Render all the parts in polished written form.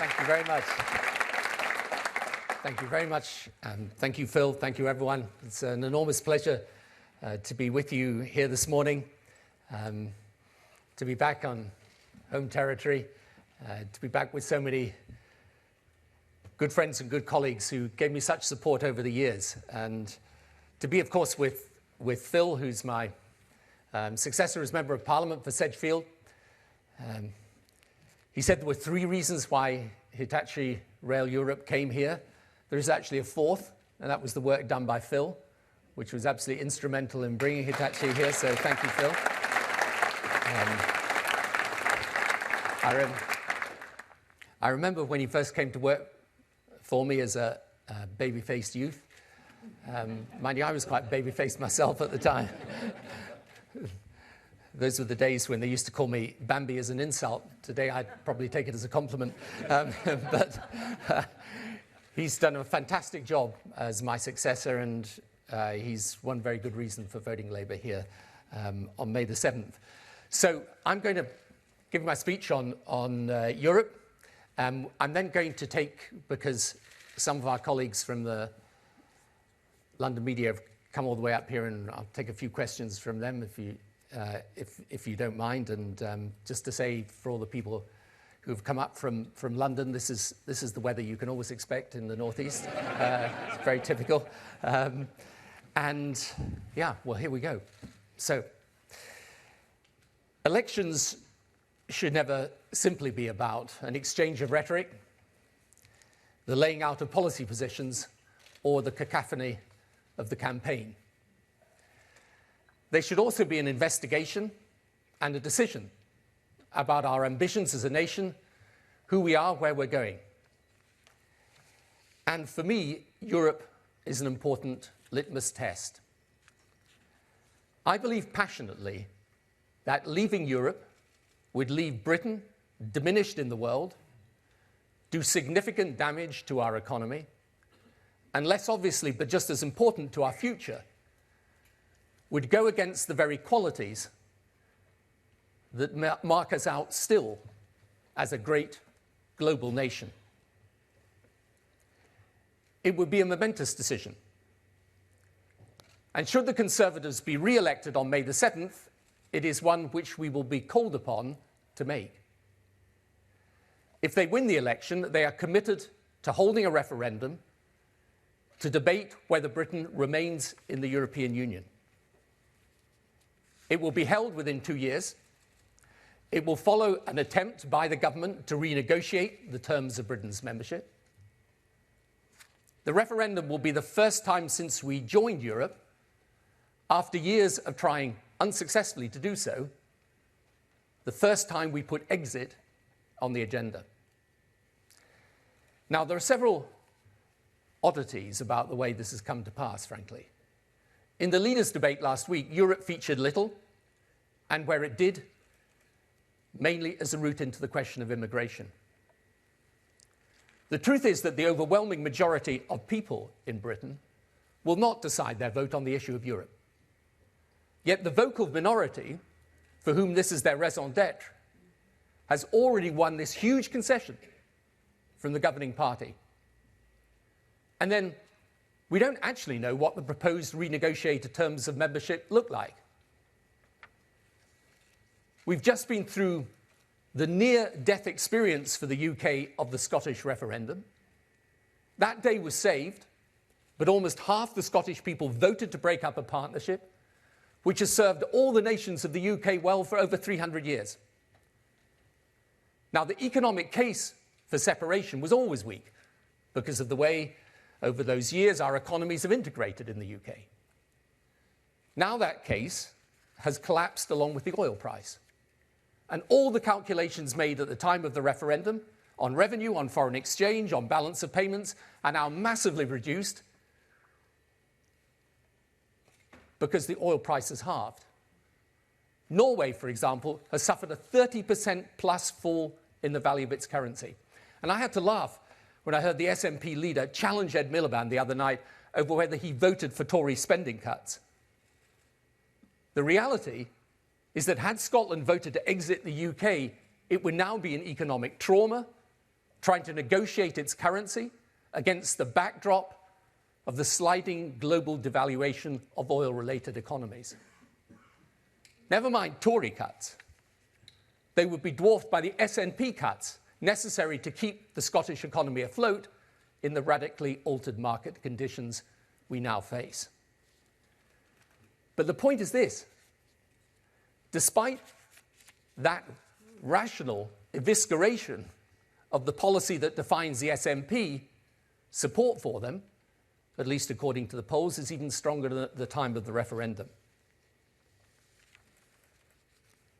Thank you very much. Thank you very much. Thank you, Phil. Thank you, everyone. It's an enormous pleasure to be with you here this morning, to be back on home territory, to be back with so many good friends and good colleagues who gave me such support over the years, and to be, of course, with Phil, who's my successor as Member of Parliament for Sedgefield. He said there were 3 reasons why Hitachi Rail Europe came here. There is actually a 4th, and that was the work done by Phil, which was absolutely instrumental in bringing Hitachi here, so thank you, Phil. I remember when he first came to work for me as a baby-faced youth. Mind you, I was quite baby-faced myself at the time. Those were the days when they used to call me Bambi as an insult. Today, I'd probably take it as a compliment. But he's done a fantastic job as my successor, and he's one very good reason for voting Labour here on May the 7th. So I'm going to give my speech on Europe. I'm then going to take, because some of our colleagues from the London media have come all the way up here, and I'll take a few questions from them if you don't mind. And just to say, for all the people who've come up from London, this is the weather you can always expect in the northeast. It's very typical. And yeah, well, here we go. So elections should never simply be about an exchange of rhetoric, the laying out of policy positions, or the cacophony of the campaign. They should also be an investigation and a decision about our ambitions as a nation, who we are, where we're going. And for me, Europe is an important litmus test. I believe passionately that leaving Europe would leave Britain diminished in the world, do significant damage to our economy, and less obviously, but just as important, to our future, would go against the very qualities that mark us out still as a great global nation. It would be a momentous decision. And should the Conservatives be re-elected on May the 7th, it is one which we will be called upon to make. If they win the election, they are committed to holding a referendum to debate whether Britain remains in the European Union. It will be held within 2 years. It will follow an attempt by the government to renegotiate the terms of Britain's membership. The referendum will be the first time since we joined Europe, after years of trying unsuccessfully to do so, the first time we put exit on the agenda. Now, there are several oddities about the way this has come to pass, frankly. In the leaders' debate last week, Europe featured little, and where it did, mainly as a route into the question of immigration. The truth is that the overwhelming majority of people in Britain will not decide their vote on the issue of Europe. Yet the vocal minority, for whom this is their raison d'etre, has already won this huge concession from the governing party. And then we don't actually know what the proposed renegotiated terms of membership look like. We've just been through the near-death experience for the UK of the Scottish referendum. That day was saved, but almost half the Scottish people voted to break up a partnership, which has served all the nations of the UK well for over 300 years. Now, the economic case for separation was always weak because of the way, over those years, our economies have integrated in the UK. Now that case has collapsed along with the oil price. And all the calculations made at the time of the referendum on revenue, on foreign exchange, on balance of payments are now massively reduced because the oil price has halved. Norway, for example, has suffered a 30% plus fall in the value of its currency. And I had to laugh when I heard the SNP leader challenge Ed Miliband the other night over whether he voted for Tory spending cuts. The reality is that had Scotland voted to exit the UK, it would now be an economic trauma trying to negotiate its currency against the backdrop of the sliding global devaluation of oil-related economies. Never mind Tory cuts. They would be dwarfed by the SNP cuts necessary to keep the Scottish economy afloat in the radically altered market conditions we now face. But the point is this: despite that rational evisceration of the policy that defines the SNP, support for them, at least according to the polls, is even stronger than at the time of the referendum.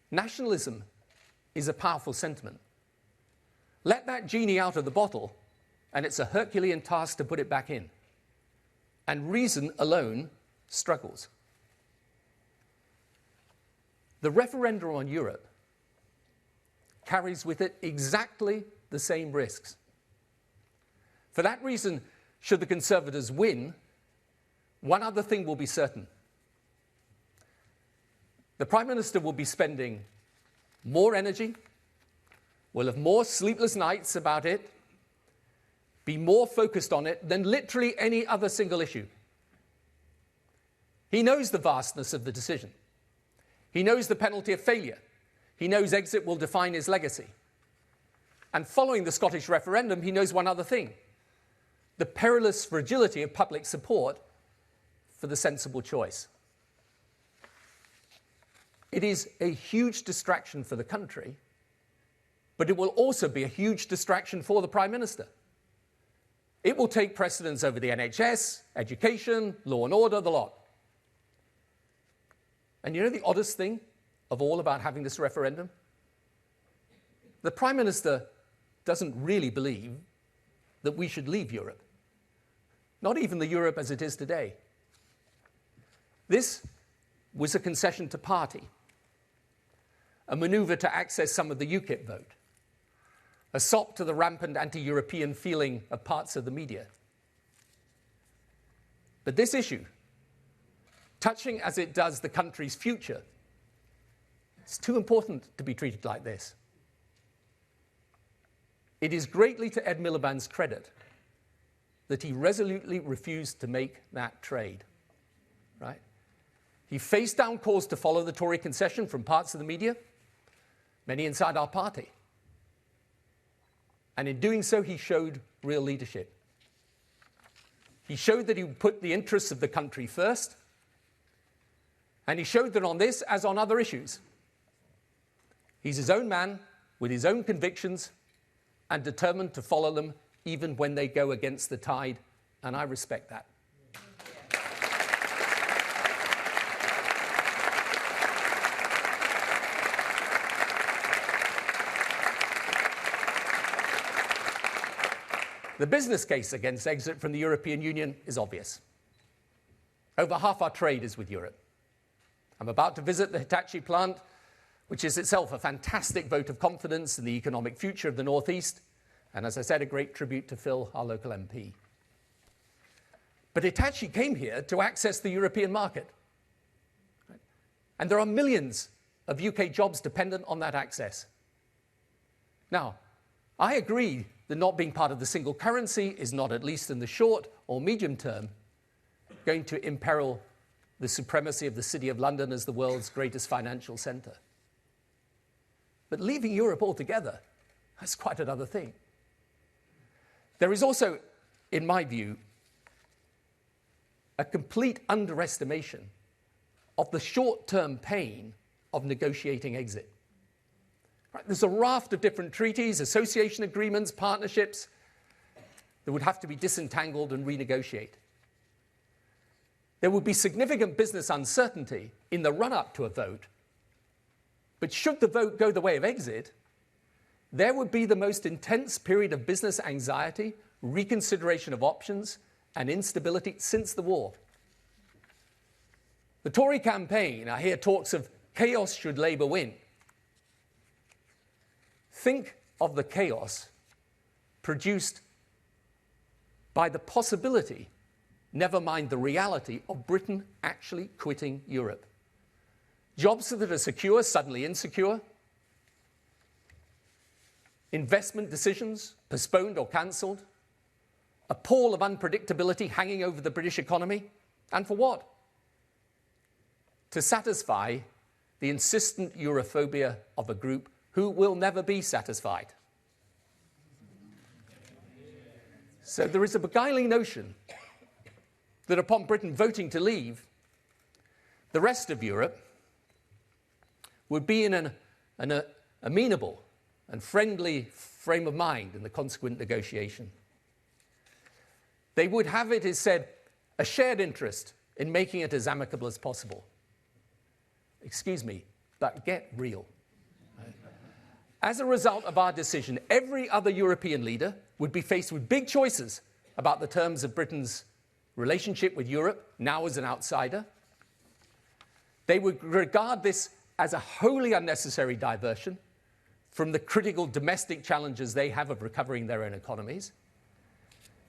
Nationalism is a powerful sentiment. Let that genie out of the bottle, and it's a Herculean task to put it back in. And reason alone struggles. The referendum on Europe carries with it exactly the same risks. For that reason, should the Conservatives win, one other thing will be certain. The Prime Minister will be spending more energy, will have more sleepless nights about it, be more focused on it than literally any other single issue. He knows the vastness of the decision. He knows the penalty of failure. He knows exit will define his legacy. And following the Scottish referendum, he knows one other thing: the perilous fragility of public support for the sensible choice. It is a huge distraction for the country, but it will also be a huge distraction for the Prime Minister. It will take precedence over the NHS, education, law and order, the lot. And you know the oddest thing of all about having this referendum? The Prime Minister doesn't really believe that we should leave Europe. Not even the Europe as it is today. This was a concession to party, a manoeuvre to access some of the UKIP vote, a sop to the rampant anti-European feeling of parts of the media. But this issue, touching as it does the country's future, it's too important to be treated like this. It is greatly to Ed Miliband's credit that he resolutely refused to make that trade, right? He faced down calls to follow the Tory concession from parts of the media, many inside our party. And in doing so, he showed real leadership. He showed that he would put the interests of the country first, and he showed that on this, as on other issues, he's his own man with his own convictions and determined to follow them even when they go against the tide, and I respect that. The business case against exit from the European Union is obvious. Over half our trade is with Europe. I'm about to visit the Hitachi plant, which is itself a fantastic vote of confidence in the economic future of the North East, and as I said, a great tribute to Phil, our local MP. But Hitachi came here to access the European market. And there are millions of UK jobs dependent on that access. Now, I agree that not being part of the single currency is not, at least in the short or medium term, going to imperil the supremacy of the City of London as the world's greatest financial centre. But leaving Europe altogether, that's quite another thing. There is also, in my view, a complete underestimation of the short-term pain of negotiating exit. Right? There's a raft of different treaties, association agreements, partnerships that would have to be disentangled and renegotiated. There would be significant business uncertainty in the run-up to a vote, but should the vote go the way of exit, there would be the most intense period of business anxiety, reconsideration of options, and instability since the war. The Tory campaign, I hear talks of chaos should Labour win. Think of the chaos produced by the possibility, never mind the reality, of Britain actually quitting Europe. Jobs that are secure, suddenly insecure. investment decisions postponed or cancelled, a pall of unpredictability hanging over the British economy. And for what? To satisfy the insistent Europhobia of a group who will never be satisfied. So there is a beguiling notion that upon Britain voting to leave, the rest of Europe would be in an amenable and friendly frame of mind in the consequent negotiation. They would have, it is said, a shared interest in making it as amicable as possible. Excuse me, but get real. As a result of our decision, every other European leader would be faced with big choices about the terms of Britain's relationship with Europe, now as an outsider. They would regard this as a wholly unnecessary diversion from the critical domestic challenges they have of recovering their own economies.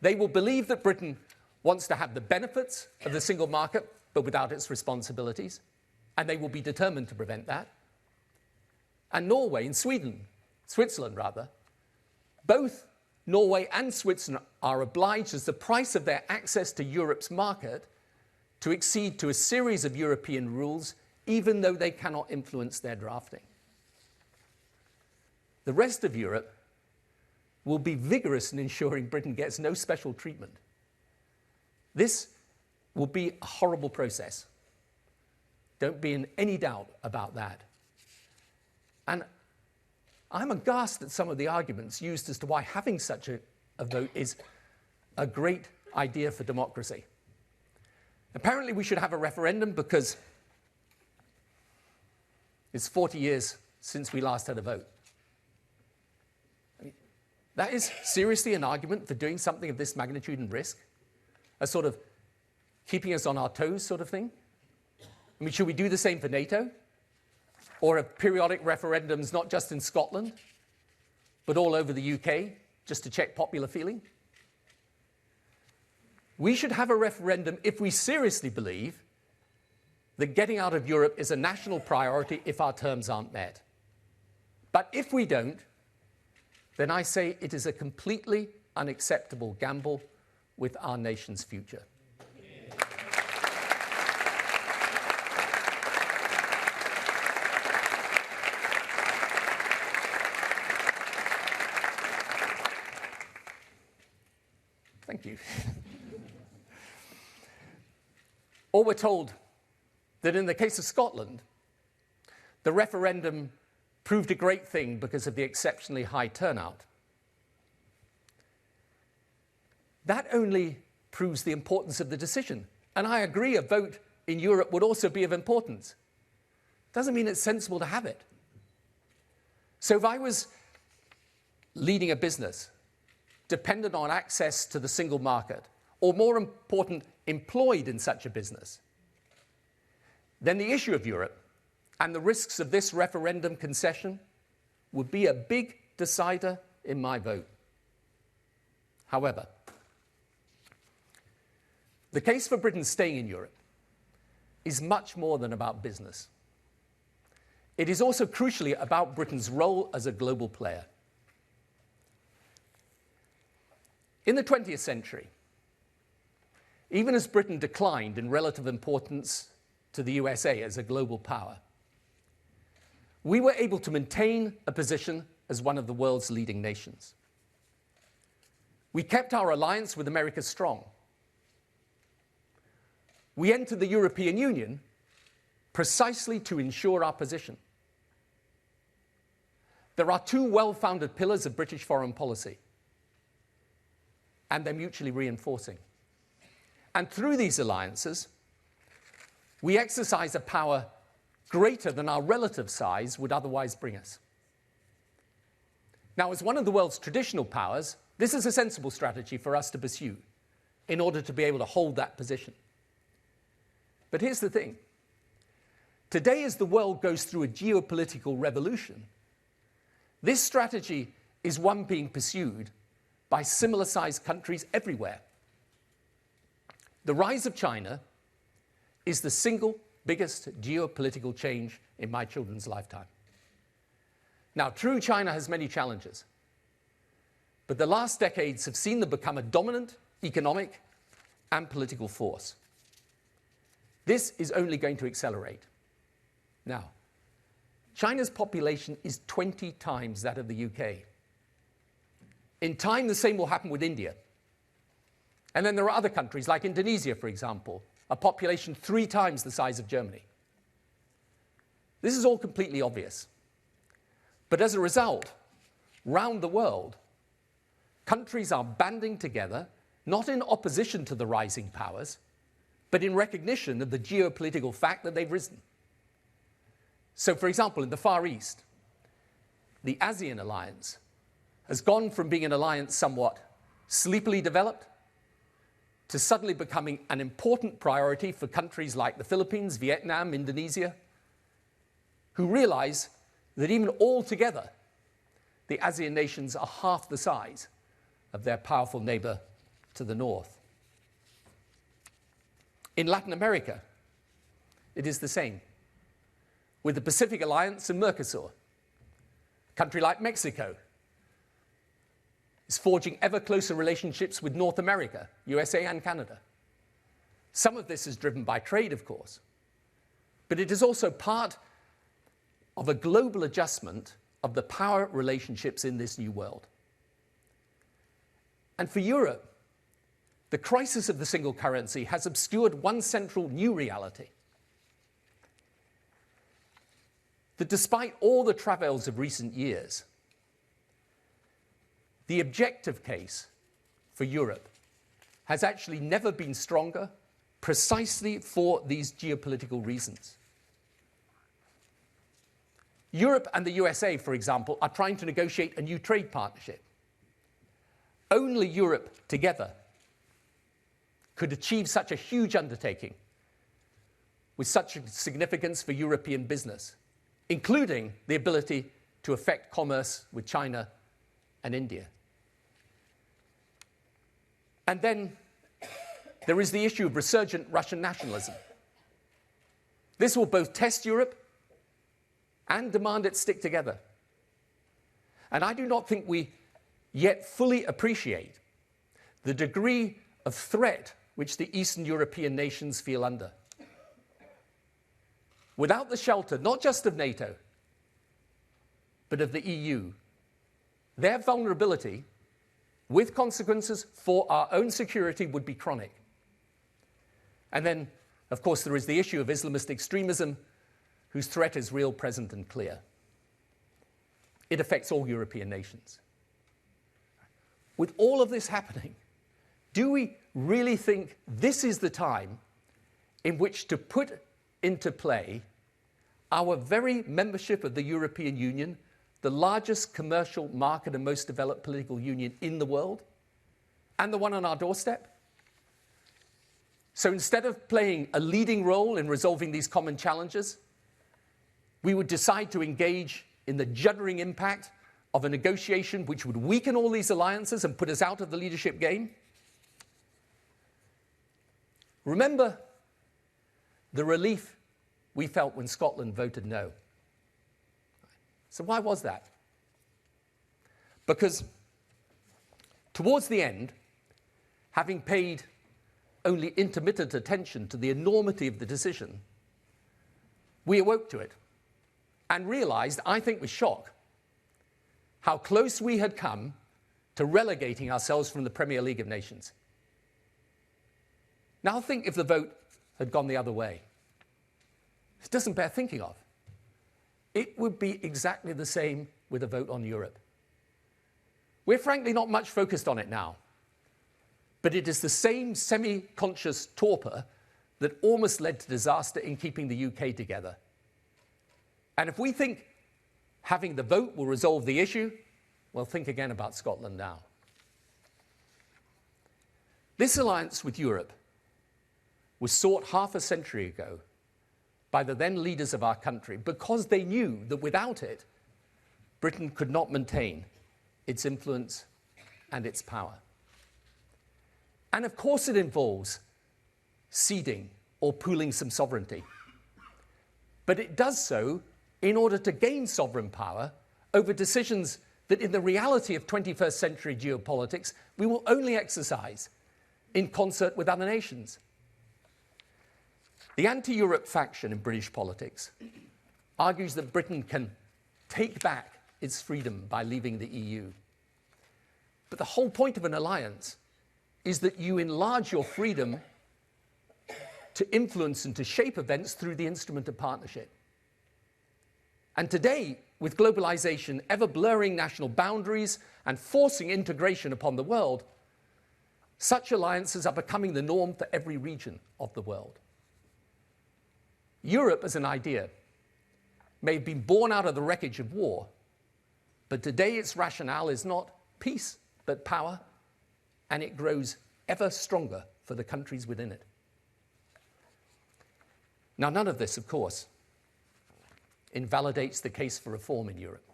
They will believe that Britain wants to have the benefits of the single market, but without its responsibilities, and they will be determined to prevent that. And Norway and Switzerland, both Norway and Switzerland are obliged, as the price of their access to Europe's market, to accede to a series of European rules, even though they cannot influence their drafting. The rest of Europe will be vigorous in ensuring Britain gets no special treatment. This will be a horrible process. Don't be in any doubt about that. And I'm aghast at some of the arguments used as to why having such a vote is a great idea for democracy. Apparently we should have a referendum because it's 40 years since we last had a vote. I mean, that is seriously an argument for doing something of this magnitude and risk? A sort of keeping us on our toes sort of thing? I mean, should we do the same for NATO? Or have periodic referendums not just in Scotland, but all over the UK, just to check popular feeling? We should have a referendum if we seriously believe that getting out of Europe is a national priority if our terms aren't met. But if we don't, then I say it is a completely unacceptable gamble with our nation's future. Thank you. Or we're told that in the case of Scotland, the referendum proved a great thing because of the exceptionally high turnout. That only proves the importance of the decision. And I agree, a vote in Europe would also be of importance. Doesn't mean it's sensible to have it. So if I was leading a business dependent on access to the single market, or more important, employed in such a business, then the issue of Europe and the risks of this referendum concession would be a big decider in my vote. However, the case for Britain staying in Europe is much more than about business. It is also crucially about Britain's role as a global player. In the 20th century, even as Britain declined in relative importance to the USA as a global power, we were able to maintain a position as one of the world's leading nations. We kept our alliance with America strong. We entered the European Union precisely to ensure our position. There are two well-founded pillars of British foreign policy, and they're mutually reinforcing. And through these alliances, we exercise a power greater than our relative size would otherwise bring us. Now, as one of the world's traditional powers, this is a sensible strategy for us to pursue in order to be able to hold that position. But here's the thing. Today, as the world goes through a geopolitical revolution, this strategy is one being pursued by similar-sized countries everywhere. The rise of China is the single biggest geopolitical change in my children's lifetime. Now, true, China has many challenges. but the last decades have seen them become a dominant economic and political force. This is only going to accelerate. Now, China's population is 20 times that of the UK. In time, the same will happen with India. And then there are other countries, like Indonesia, for example, a population 3 times the size of Germany. This is all completely obvious. But as a result, round the world, countries are banding together, not in opposition to the rising powers, but in recognition of the geopolitical fact that they've risen. So, for example, in the Far East, the ASEAN alliance has gone from being an alliance somewhat sleepily developed to suddenly becoming an important priority for countries like the Philippines, Vietnam, Indonesia, who realize that even all together, the ASEAN nations are half the size of their powerful neighbor to the north. In Latin America, it is the same, with the Pacific Alliance and Mercosur. A country like Mexico is forging ever closer relationships with North America, USA and Canada. Some of this is driven by trade, of course, but it is also part of a global adjustment of the power relationships in this new world. And for Europe, the crisis of the single currency has obscured one central new reality. That despite all the travails of recent years, the objective case for Europe has actually never been stronger, precisely for these geopolitical reasons. Europe and the USA, for example, are trying to negotiate a new trade partnership. Only Europe together could achieve such a huge undertaking with such significance for European business, including the ability to affect commerce with China and India. And then there is the issue of resurgent Russian nationalism. This will both test Europe and demand it stick together. And I do not think we yet fully appreciate the degree of threat which the Eastern European nations feel under. Without the shelter, not just of NATO, but of the EU, their vulnerability, with consequences for our own security, would be chronic. And then, of course, there is the issue of Islamist extremism, whose threat is real, present, and clear. It affects all European nations. With all of this happening, do we really think this is the time in which to put into play our very membership of the European Union, the largest commercial market and most developed political union in the world, and the one on our doorstep? So instead of playing a leading role in resolving these common challenges, we would decide to engage in the juddering impact of a negotiation which would weaken all these alliances and put us out of the leadership game? Remember the relief we felt when Scotland voted no. So why was that? Because towards the end, having paid only intermittent attention to the enormity of the decision, we awoke to it and realized, I think with shock, how close we had come to relegating ourselves from the Premier League of Nations. Now think if the vote had gone the other way. It doesn't bear thinking of. It would be exactly the same with a vote on Europe. We're frankly not much focused on it now, but it is the same semi-conscious torpor that almost led to disaster in keeping the UK together. And if we think having the vote will resolve the issue, well, think again about Scotland now. This alliance with Europe was sought half a century ago by the then leaders of our country because they knew that without it, Britain could not maintain its influence and its power. And of course it involves ceding or pooling some sovereignty. But it does so in order to gain sovereign power over decisions that in the reality of 21st century geopolitics, we will only exercise in concert with other nations. The anti-Europe faction in British politics argues that Britain can take back its freedom by leaving the EU. But the whole point of an alliance is that you enlarge your freedom to influence and to shape events through the instrument of partnership. And today, with globalization ever blurring national boundaries and forcing integration upon the world, such alliances are becoming the norm for every region of the world. Europe as an idea may have been born out of the wreckage of war, but today its rationale is not peace, but power, and it grows ever stronger for the countries within it. Now, none of this, of course, invalidates the case for reform in Europe.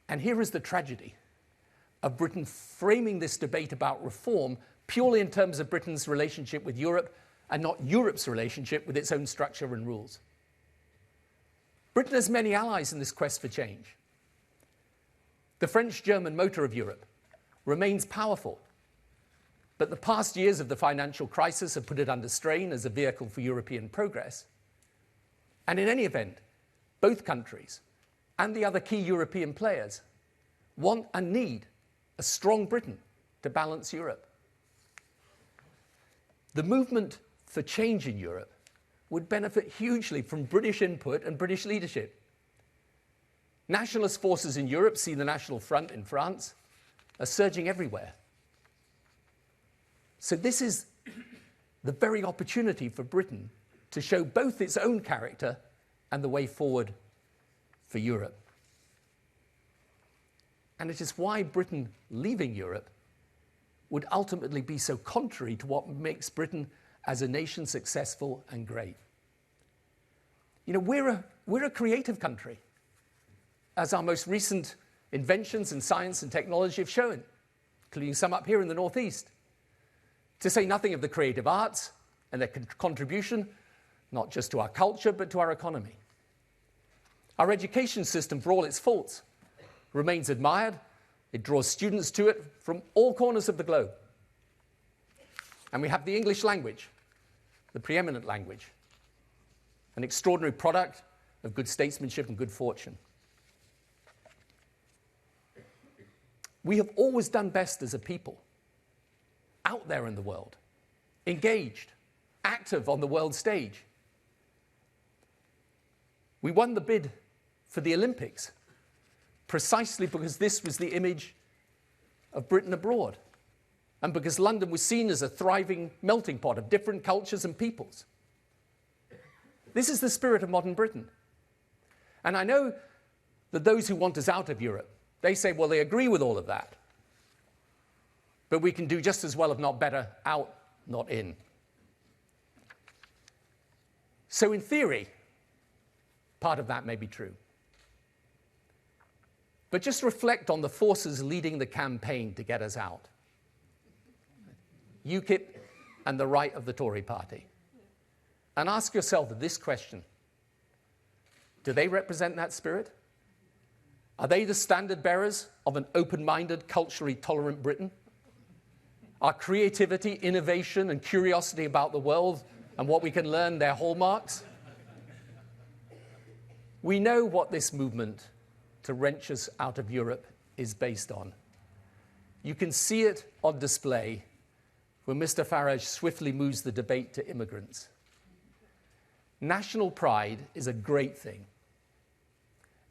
And here is the tragedy of Britain framing this debate about reform purely in terms of Britain's relationship with Europe and not Europe's relationship with its own structure and rules. Britain has many allies in this quest for change. The French-German motor of Europe remains powerful, but the past years of the financial crisis have put it under strain as a vehicle for European progress. And in any event, both countries and the other key European players want and need a strong Britain to balance Europe. The movement for change in Europe would benefit hugely from British input and British leadership. Nationalist forces in Europe, see the National Front in France, are surging everywhere. So this is the very opportunity for Britain to show both its own character and the way forward for Europe. And it is why Britain leaving Europe would ultimately be so contrary to what makes Britain as a nation successful and great. You know, we're a creative country, as our most recent inventions in science and technology have shown, including some up here in the Northeast. To say nothing of the creative arts and their contribution, not just to our culture, but to our economy. Our education system, for all its faults, remains admired. It draws students to it from all corners of the globe. And we have the English language, the preeminent language, an extraordinary product of good statesmanship and good fortune. We have always done best as a people, out there in the world, engaged, active on the world stage. We won the bid for the Olympics precisely because this was the image of Britain abroad, and because London was seen as a thriving melting pot of different cultures and peoples. This is the spirit of modern Britain. And I know that those who want us out of Europe, they say, well, they agree with all of that, but we can do just as well, if not better, out, not in. So in theory, part of that may be true. But just reflect on the forces leading the campaign to get us out. UKIP and the right of the Tory party. And ask yourself this question. Do they represent that spirit? Are they the standard bearers of an open-minded, culturally tolerant Britain? Are creativity, innovation, and curiosity about the world and what we can learn their hallmarks? We know what this movement to wrench us out of Europe is based on. You can see it on display when Mr. Farage swiftly moves the debate to immigrants. National pride is a great thing.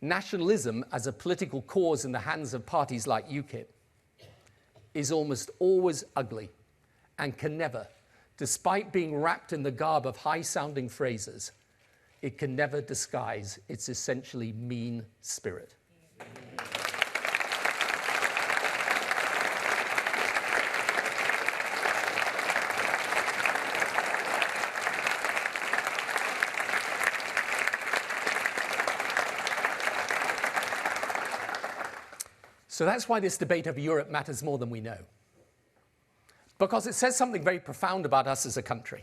Nationalism as a political cause in the hands of parties like UKIP is almost always ugly and can never, despite being wrapped in the garb of high-sounding phrases, it can never disguise its essentially mean spirit. So that's why this debate over Europe matters more than we know. Because it says something very profound about us as a country.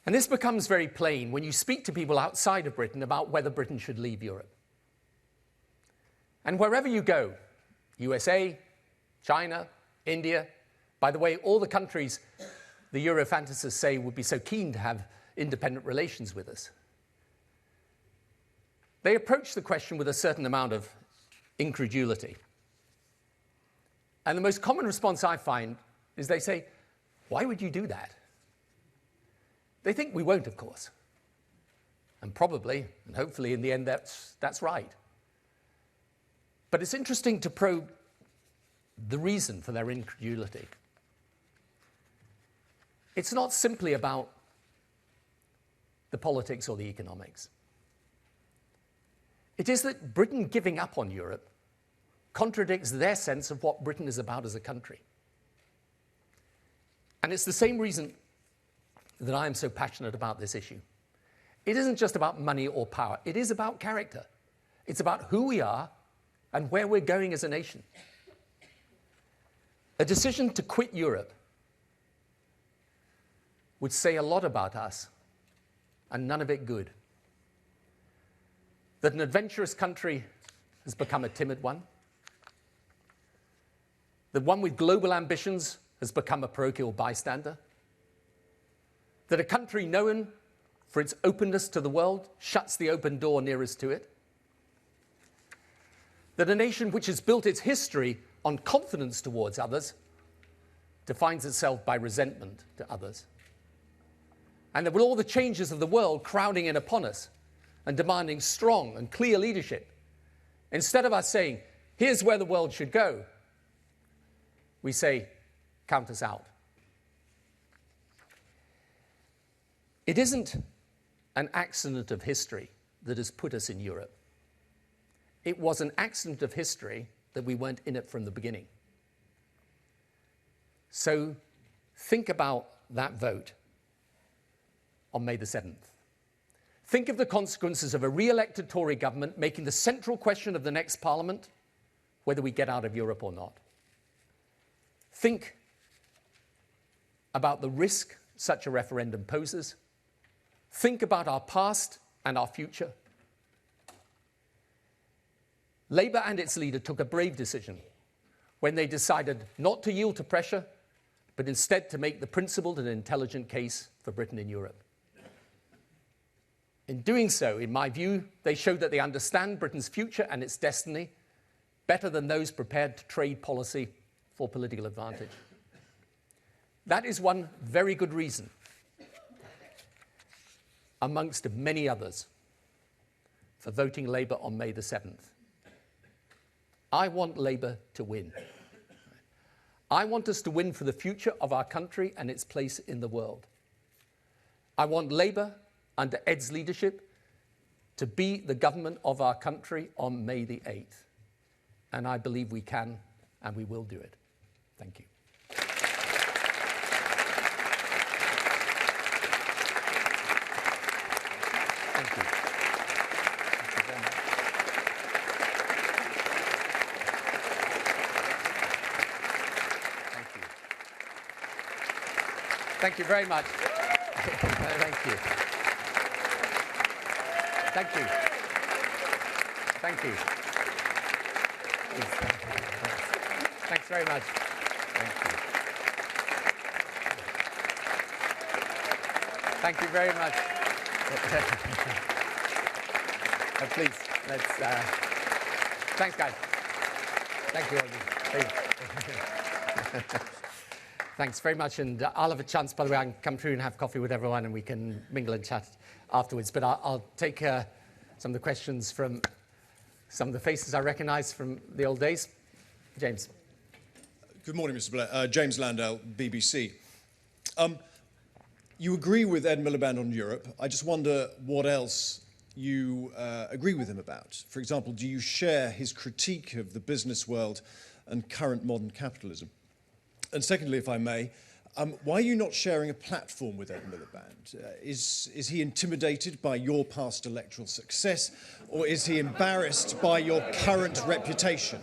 And this becomes very plain when you speak to people outside of Britain about whether Britain should leave Europe. And wherever you go, USA, China, India, by the way, all the countries the Eurofantasists say would be so keen to have independent relations with us, they approach the question with a certain amount of incredulity. And the most common response I find is they say, why would you do that? They think we won't, of course. And probably, and hopefully in the end, that's right. But it's interesting to probe the reason for their incredulity. It's not simply about the politics or the economics. It is that Britain giving up on Europe contradicts their sense of what Britain is about as a country. And it's the same reason that I am so passionate about this issue. It isn't just about money or power. It is about character. It's about who we are and where we're going as a nation. A decision to quit Europe would say a lot about us, and none of it good. That an adventurous country has become a timid one. That one with global ambitions has become a parochial bystander. That a country known for its openness to the world shuts the open door nearest to it. That a nation which has built its history on confidence towards others defines itself by resentment to others. And that with all the changes of the world crowding in upon us and demanding strong and clear leadership, instead of us saying, here's where the world should go, we say, count us out. It isn't an accident of history that has put us in Europe. It was an accident of history that we weren't in it from the beginning. So think about that vote on May the 7th. Think of the consequences of a re-elected Tory government making the central question of the next Parliament whether we get out of Europe or not. Think about the risk such a referendum poses. Think about our past and our future. Labour and its leader took a brave decision when they decided not to yield to pressure, but instead to make the principled and intelligent case for Britain in Europe. In doing so, in my view, they showed that they understand Britain's future and its destiny better than those prepared to trade policy for political advantage. That is one very good reason, amongst many others, for voting Labour on May the 7th. I want Labour to win. I want us to win for the future of our country and its place in the world. I want Labour, under Ed's leadership, to be the government of our country on May the 8th. And I believe we can and we will do it. Thank you. Thank you. Thank you very much. Thank you. Thank you. Thank you. Thanks very much. Thank you. Thank you very much. Please, let's. Thanks, guys. Thank you. Thanks very much, and I'll have a chance, by the way, I can come through and have coffee with everyone and we can mingle and chat afterwards. But I'll take some of the questions from some of the faces I recognise from the old days. James. Good morning, Mr. Blair. James Landau, BBC. You agree with Ed Miliband on Europe. I just wonder what else you agree with him about. For example, do you share his critique of the business world and current modern capitalism? And secondly, if I may, why are you not sharing a platform with Ed Miliband? Is he intimidated by your past electoral success, or is he embarrassed by your current reputation?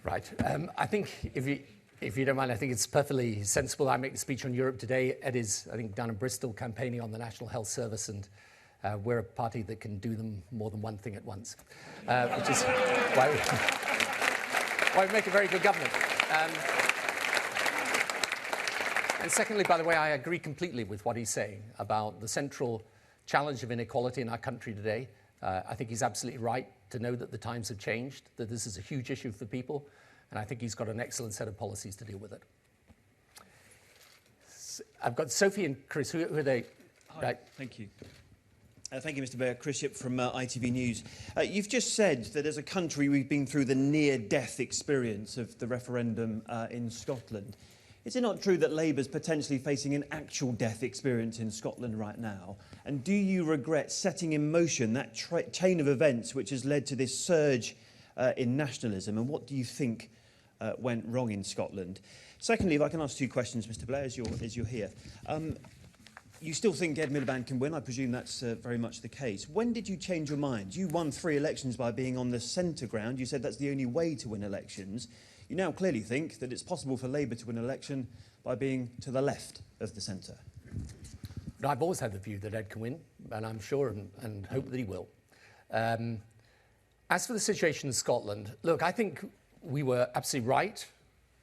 Right. I think, if you don't mind, I think it's perfectly sensible I make the speech on Europe today. Ed is, I think, down in Bristol campaigning on the National Health Service and We're a party that can do them more than one thing at once, which is why we make a very good government. And secondly, by the way, I agree completely with what he's saying about the central challenge of inequality in our country today. I think he's absolutely right to know that the times have changed, that this is a huge issue for people, and I think he's got an excellent set of policies to deal with it. I've got Sophie and Chris. Who are they? Hi, right. Thank you. Thank you, Mr. Blair. Chris Ship from ITV News. You've just said that as a country we've been through the near-death experience of the referendum in Scotland. Is it not true that Labour's potentially facing an actual death experience in Scotland right now? And do you regret setting in motion that chain of events which has led to this surge in nationalism? And what do you think went wrong in Scotland? Secondly, if I can ask two questions, Mr. Blair, as you're here. You still think Ed Miliband can win? I presume that's very much the case. When did you change your mind? You won 3 elections by being on the centre ground. You said that's the only way to win elections. You now clearly think that it's possible for Labour to win an election by being to the left of the centre. I've always had the view that Ed can win, and I'm sure and hope that he will. As for the situation in Scotland, look, I think we were absolutely right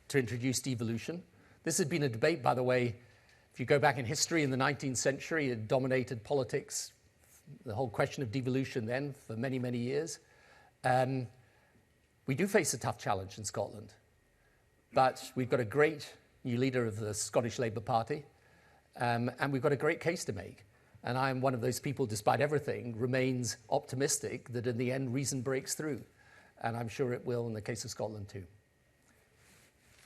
to introduce devolution. This had been a debate, by the way, if you go back in history in the 19th century, it dominated politics, the whole question of devolution then for many, many years. We do face a tough challenge in Scotland, but we've got a great new leader of the Scottish Labour Party, and we've got a great case to make. And I'm one of those people, despite everything, remains optimistic that in the end reason breaks through. And I'm sure it will in the case of Scotland too.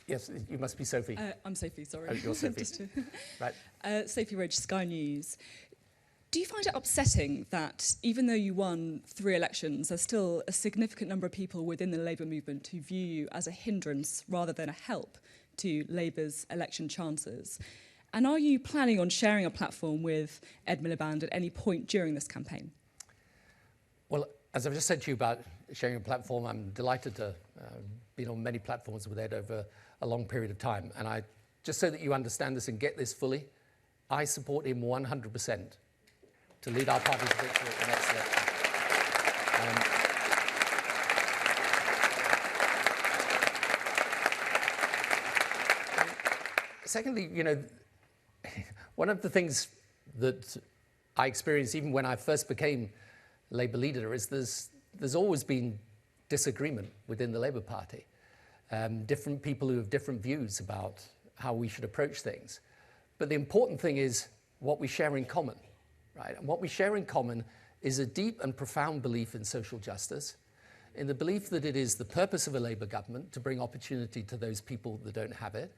Yes, you must be Sophie. I'm Sophie, sorry. Oh, you're Sophie. Right. Sophie Ridge, Sky News. Do you find it upsetting that even though you won 3 elections, there's still a significant number of people within the Labour movement who view you as a hindrance rather than a help to Labour's election chances? And are you planning on sharing a platform with Ed Miliband at any point during this campaign? Well, as I've just said to you about sharing a platform, I'm delighted to be on many platforms with Ed over a long period of time. And I, just so that you understand this and get this fully, I support him 100% to lead our party to victory at the next election. Secondly, you know, one of the things that I experienced even when I first became Labour leader is there's always been disagreement within the Labour Party. Different people who have different views about how we should approach things. But the important thing is what we share in common, right? And what we share in common is a deep and profound belief in social justice, in the belief that it is the purpose of a Labour government to bring opportunity to those people that don't have it,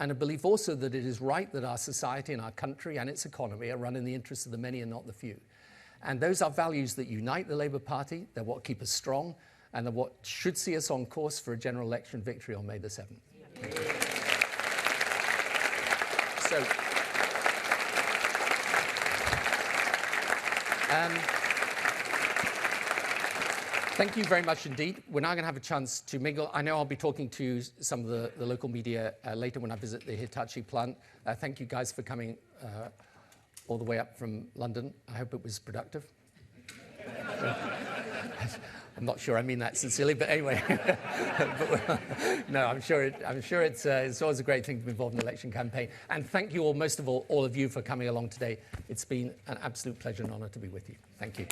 and a belief also that it is right that our society and our country and its economy are run in the interests of the many and not the few. And those are values that unite the Labour Party, they're what keep us strong, and they're what should see us on course for a general election victory on May the 7th. So, thank you very much indeed. We're now going to have a chance to mingle. I know I'll be talking to some of the local media later when I visit the Hitachi plant. Thank you guys for coming all the way up from London. I hope it was productive. I'm not sure I mean that sincerely, but anyway. No, I'm sure it's always a great thing to be involved in an election campaign. And thank you all, most of all of you, for coming along today. It's been an absolute pleasure and honour to be with you. Thank you.